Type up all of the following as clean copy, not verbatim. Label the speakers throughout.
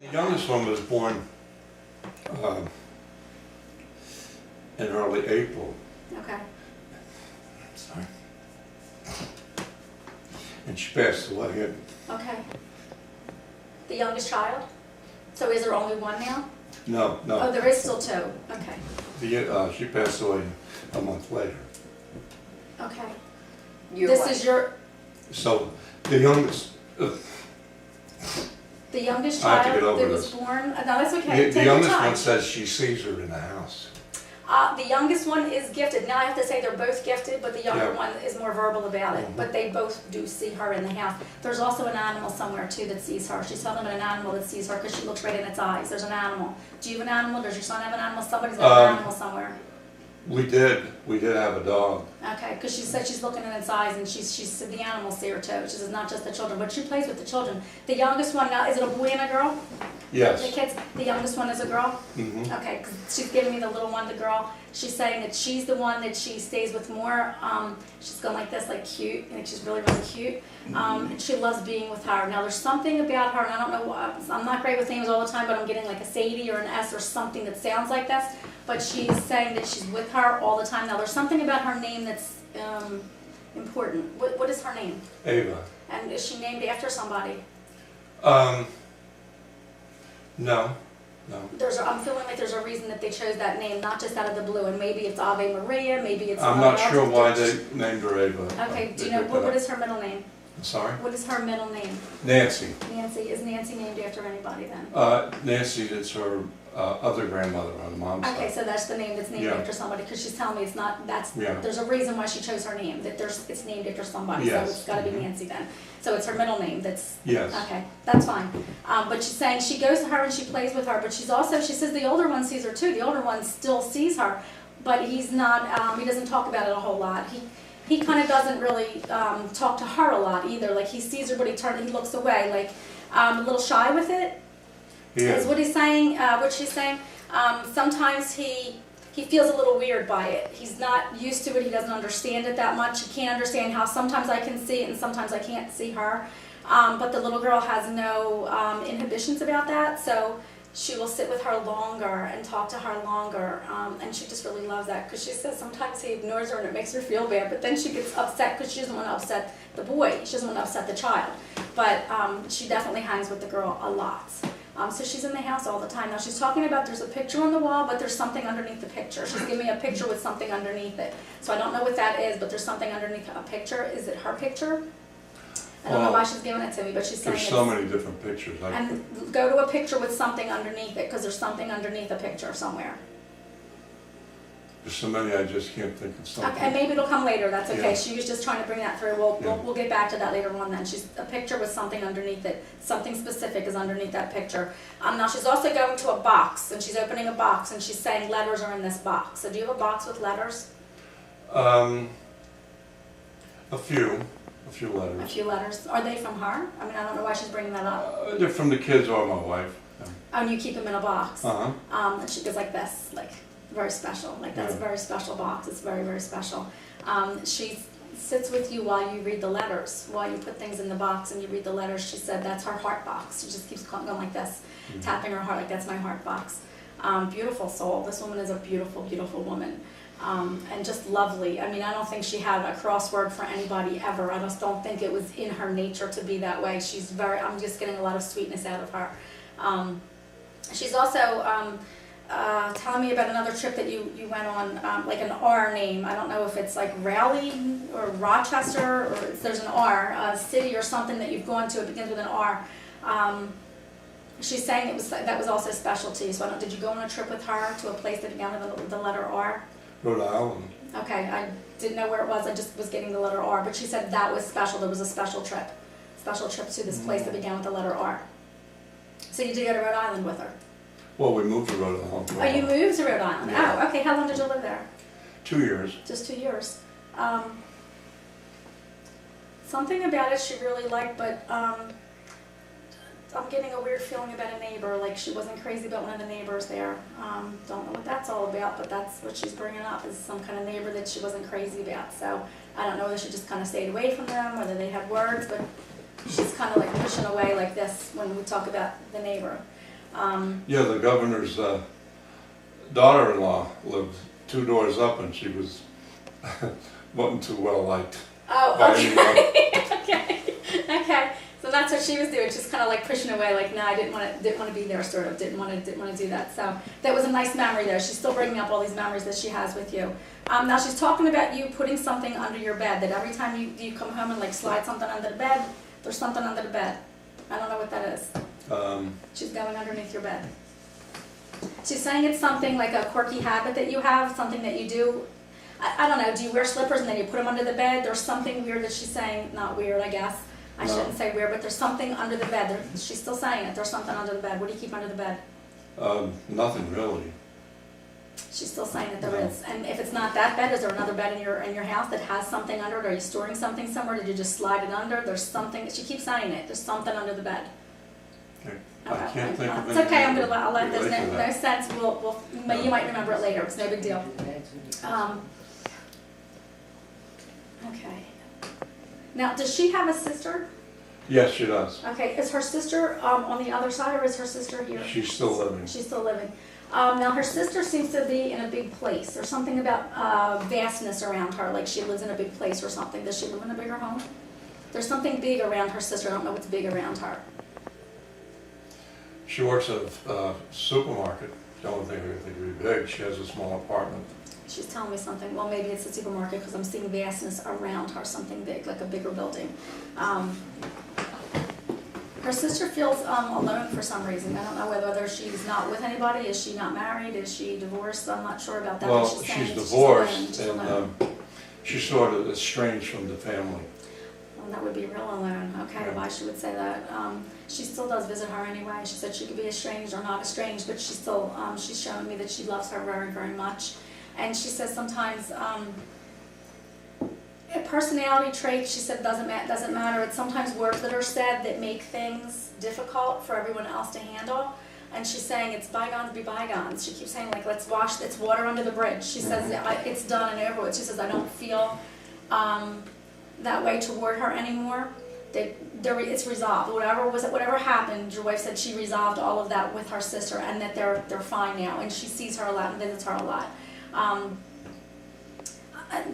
Speaker 1: The youngest one was born in early April.
Speaker 2: Okay.
Speaker 1: Sorry. And she passed away.
Speaker 2: Okay. The youngest child? So is there only one now?
Speaker 1: No.
Speaker 2: Oh, there is still two. Okay.
Speaker 1: She passed away a month later.
Speaker 2: Okay.
Speaker 3: Your wife.
Speaker 2: This is your,
Speaker 1: So the youngest,
Speaker 2: the youngest
Speaker 1: I have to
Speaker 2: child
Speaker 1: get over
Speaker 2: that was
Speaker 1: this.
Speaker 2: born? No, that's okay.
Speaker 1: the
Speaker 2: Take your
Speaker 1: youngest
Speaker 2: time.
Speaker 1: one says she sees her in the house.
Speaker 2: The youngest one is gifted. Now I have to say they're both gifted, but the younger
Speaker 1: Yeah.
Speaker 2: one is more verbal about it.
Speaker 1: Mhm.
Speaker 2: But they both do see her in the house. There's also an animal somewhere too that sees her. She's telling me an animal that sees her because she looks right in its eyes. There's an animal. Do you have an animal? Does your son have an animal? Somebody's got an animal somewhere.
Speaker 1: We did have a dog.
Speaker 2: Okay, because she said she's looking in its eyes and she said the animals see her too. She says not just the children, but she plays with the children. The youngest one now, is it a boy and a girl? The
Speaker 1: Yes.
Speaker 2: kids, the youngest one is a girl?
Speaker 1: Mm-hmm.
Speaker 2: Okay, 'cause she's giving me the little one, the girl. She's saying that she's the one that she stays with more. She's going like this, like cute, and she's really, really cute. And she loves being with her. Now there's something about her, and I don't know, I'm not great with names all the time, but I'm getting like a Sadie or an S or something that sounds like this. But she's saying that she's with her all the time. Now there's something about her name that's important. What is her name?
Speaker 1: Ava.
Speaker 2: And is she named after somebody?
Speaker 1: No.
Speaker 2: I'm feeling like there's a reason that they chose that name, not just out of the blue. And maybe it's Ave Maria, maybe it's.
Speaker 1: I'm not sure why they named her Ava.
Speaker 2: Okay, do you know, what is her middle name?
Speaker 1: I'm sorry?
Speaker 2: What is her middle name?
Speaker 1: Nancy.
Speaker 2: Nancy. Is Nancy named after anybody then?
Speaker 1: Nancy is her other grandmother on the mom's
Speaker 2: Okay,
Speaker 1: side.
Speaker 2: so that's the name that's named
Speaker 1: Yeah.
Speaker 2: after somebody, because she's telling me it's not,
Speaker 1: Yeah.
Speaker 2: there's a reason why she chose her name, that it's named after somebody, so
Speaker 1: Yes.
Speaker 2: it's gotta be
Speaker 1: Mhm.
Speaker 2: Nancy then. So it's her middle name that's,
Speaker 1: Yes.
Speaker 2: okay, that's fine. But she's saying she goes to her and she plays with her, but she says the older one sees her too, the older one still sees her, but he's not, he doesn't talk about it a whole lot. He kind of doesn't really talk to her a lot either, like he sees her but he looks away, like a little shy with it.
Speaker 1: Yeah.
Speaker 2: Is what he's saying, what she's saying. Sometimes he feels a little weird by it. He's not used to it. He doesn't understand it that much. He can't understand how sometimes I can see it and sometimes I can't see her. But the little girl has no inhibitions about that, so she will sit with her longer and talk to her longer. And she just really loves that because she says sometimes he ignores her and it makes her feel bad. But then she gets upset because she doesn't want to upset the boy. She doesn't want to upset the child. But she definitely hangs with the girl a lot. So she's in the house all the time. Now she's talking about there's a picture on the wall, but there's something underneath the picture. She's giving me a picture with something underneath it. So I don't know what that is, but there's something underneath a picture. Is it her picture? I don't know why she's giving it to me, but she's saying
Speaker 1: There's so many different pictures.
Speaker 2: And go to a picture with something underneath it, because there's something underneath a picture somewhere.
Speaker 1: There's so many I just can't think of something.
Speaker 2: Okay, and maybe it'll come later, that's okay.
Speaker 1: Yeah.
Speaker 2: She was just trying to bring that through. We'll get back to that later on then. She's a picture with something underneath it. Something specific is underneath that picture. Now she's also going to a box, and she's opening a box, and she's saying letters are in this box. So do you have a box with letters?
Speaker 1: A few letters.
Speaker 2: A few letters. Are they from her? I mean, I don't know why she's bringing that up.
Speaker 1: They're from the kids or my wife.
Speaker 2: Oh, and you keep them in a box.
Speaker 1: Uh-huh.
Speaker 2: And she goes like this, like very special. Like that's a very special box. It's very, very special. She sits with you while you read the letters, while you put things in the box and you read the letters. She said that's her heart box. She just keeps going like this, tapping her heart like that's my heart box. Beautiful soul. This woman is a beautiful, beautiful woman. And just lovely. I mean, I don't think she had a crossword for anybody ever. I just don't think it was in her nature to be that way. I'm just getting a lot of sweetness out of her. She's also telling me about another trip that you went on, like an R name. I don't know if it's like Raleigh or Rochester, or there's an R, a city or something that you've gone to. It begins with an R. She's saying that was also special to you. So did you go on a trip with her to a place that began with the letter R?
Speaker 1: Rhode Island.
Speaker 2: Okay, I didn't know where it was. I just was getting the letter R. But she said that was special. There was a special trip to this place that began with the letter R. So you did go to Rhode Island with her?
Speaker 1: Well, we moved to Rhode Island.
Speaker 2: Oh, you moved to Rhode Island?
Speaker 1: Yeah.
Speaker 2: Oh, okay. How long did you live there?
Speaker 1: 2 years.
Speaker 2: Just 2 years. Something about it she really liked, but I'm getting a weird feeling about a neighbor, like she wasn't crazy about one of the neighbors there. Don't know what that's all about, but that's what she's bringing up, is some kind of neighbor that she wasn't crazy about. So I don't know whether she just kind of stayed away from them, whether they had words, but she's kind of like pushing away like this when we talk about the neighbor.
Speaker 1: Yeah, the governor's daughter-in-law lived 2 doors up, and she was wasn't too well liked
Speaker 2: Oh,
Speaker 1: by
Speaker 2: okay.
Speaker 1: anyone.
Speaker 2: Okay. So that's what she was doing, just kind of like pushing away, like, no, I didn't want to be there, sort of, didn't want to do that. So that was a nice memory there. She's still bringing up all these memories that she has with you. Now she's talking about you putting something under your bed, that every time you come home and like slide something under the bed, there's something under the bed. I don't know what that is. She's going underneath your bed. She's saying it's something like a quirky habit that you have, something that you do. I don't know, do you wear slippers and then you put them under the bed? There's something weird that she's saying, not weird, I guess. I shouldn't say weird, but there's something under the bed. She's still saying it, there's something under the bed. What do you keep under the bed?
Speaker 1: Nothing really.
Speaker 2: She's still saying that there
Speaker 1: No.
Speaker 2: is. And if it's not that bed, is there another bed in your house that has something under it? Are you storing something somewhere? Did you just slide it under? There's something, she keeps saying it, there's something under the bed.
Speaker 1: Okay.
Speaker 2: Okay.
Speaker 1: I can't think of
Speaker 2: It's
Speaker 1: anything.
Speaker 2: okay, I'll let, there's
Speaker 1: relate to
Speaker 2: no
Speaker 1: that.
Speaker 2: sense, you might remember it later, it's no big deal. Okay. Now, does she have a sister?
Speaker 1: Yes, she does.
Speaker 2: Okay, is her sister on the other side, or is her sister here?
Speaker 1: She's still living.
Speaker 2: She's still living. Now, her sister seems to be in a big place. There's something about vastness around her, like she lives in a big place or something. Does she live in a bigger home? There's something big around her sister. I don't know what's big around her.
Speaker 1: She works at a supermarket. The only thing I think would be big. She has a small apartment.
Speaker 2: She's telling me something. Well, maybe it's the supermarket because I'm seeing vastness around her, something big, like a bigger building. Her sister feels alone for some reason. I don't know whether she's not with anybody. Is she not married? Is she divorced? I'm not sure about that.
Speaker 1: Well,
Speaker 2: but saying
Speaker 1: she's
Speaker 2: that
Speaker 1: divorced,
Speaker 2: she's alone.
Speaker 1: and she's sort of estranged from the family.
Speaker 2: Well, that would be real alone. Okay,
Speaker 1: Yeah.
Speaker 2: why she would say that? She still does visit her anyway. She said she could be estranged or not estranged, but she still, she's showing me that she loves her very, very much. And she says sometimes a personality trait, she said, doesn't matter. It's sometimes words that are said that make things difficult for everyone else to handle. And she's saying it's bygones be bygones. She keeps saying, like, let's wash, it's water under the bridge. She says it's done and over with. She says, I don't feel that way toward her anymore. It's resolved. Whatever happened, your wife said she resolved all of that with her sister, and that they're fine now. And she sees her a lot and visits her a lot.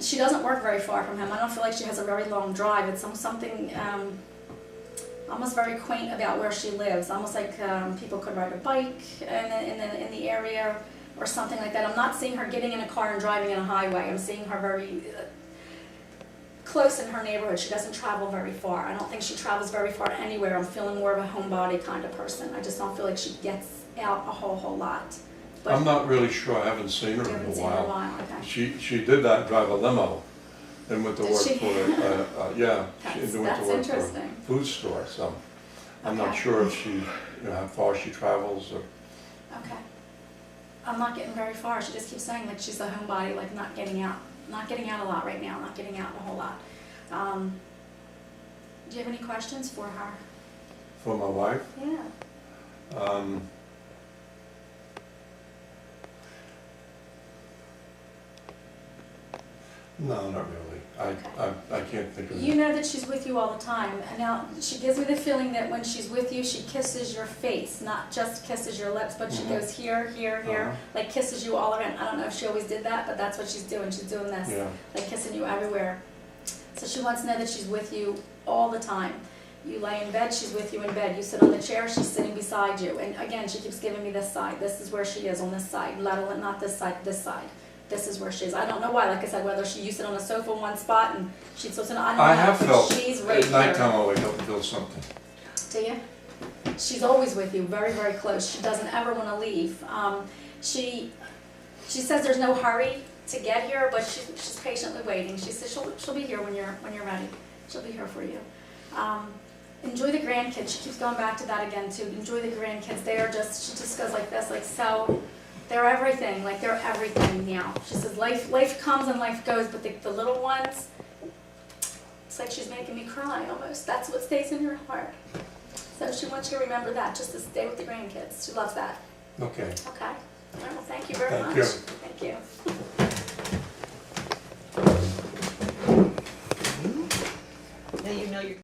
Speaker 2: She doesn't work very far from him. I don't feel like she has a very long drive. It's something almost very quaint about where she lives. Almost like people could ride a bike in the area or something like that. I'm not seeing her getting in a car and driving in a highway. I'm seeing her very close in her neighborhood. She doesn't travel very far. I don't think she travels very far anywhere. I'm feeling more of a homebody kind of person. I just don't feel like she gets out a whole lot. But
Speaker 1: I'm not really sure. I haven't seen her
Speaker 2: you
Speaker 1: in
Speaker 2: haven't
Speaker 1: a
Speaker 2: seen her in a
Speaker 1: while.
Speaker 2: while. Okay.
Speaker 1: She did that, drive a limo, and went to
Speaker 2: Did
Speaker 1: work
Speaker 2: she?
Speaker 1: for yeah. She
Speaker 2: That's
Speaker 1: went to work for a
Speaker 2: interesting.
Speaker 1: food store. So I'm not
Speaker 2: Okay.
Speaker 1: sure if she, how far she travels or.
Speaker 2: Okay. I'm not getting very far. She just keeps saying like she's a homebody, like not getting out a lot right now, not getting out a whole lot. Do you have any questions for her?
Speaker 1: For my wife.
Speaker 2: Yeah.
Speaker 1: No, not really. I can't think of
Speaker 2: You know that she's with you all the time. And now she gives me the feeling that when she's with you, she kisses your face, not just kisses your lips, but she goes here, here, here, like kisses you all around. I don't know if she always did that, but that's what she's doing. She's doing this,
Speaker 1: Yeah.
Speaker 2: like kissing you everywhere. So she wants to know that she's with you all the time. You lay in bed, she's with you in bed. You sit on the chair, she's sitting beside you. And again, she keeps giving me this side. This is where she is on this side. Not this side, this side. This is where she is. I don't know why. Like I said, whether she used it on a sofa in one spot and she'd sit on. I don't know.
Speaker 1: I have
Speaker 2: but
Speaker 1: felt
Speaker 2: she's right
Speaker 1: at nighttime
Speaker 2: here.
Speaker 1: I wake up and feel something.
Speaker 2: Do you? She's always with you, very, very close. She doesn't ever want to leave. She says there's no hurry to get here, but she's patiently waiting. She says she'll be here when you're ready. She'll be here for you. Enjoy the grandkids. She keeps going back to that again too. Enjoy the grandkids. They are just. She just goes like this, like so. They're everything. Like they're everything now. She says life comes and life goes, but the little ones. It's like she's making me cry almost. That's what stays in her heart. So she wants you to remember that, just to stay with the grandkids. She loves that.
Speaker 1: Okay.
Speaker 2: Okay. All right, well, thank you very
Speaker 1: Thank
Speaker 2: much.
Speaker 1: you.
Speaker 2: Thank you.
Speaker 3: Now you know you're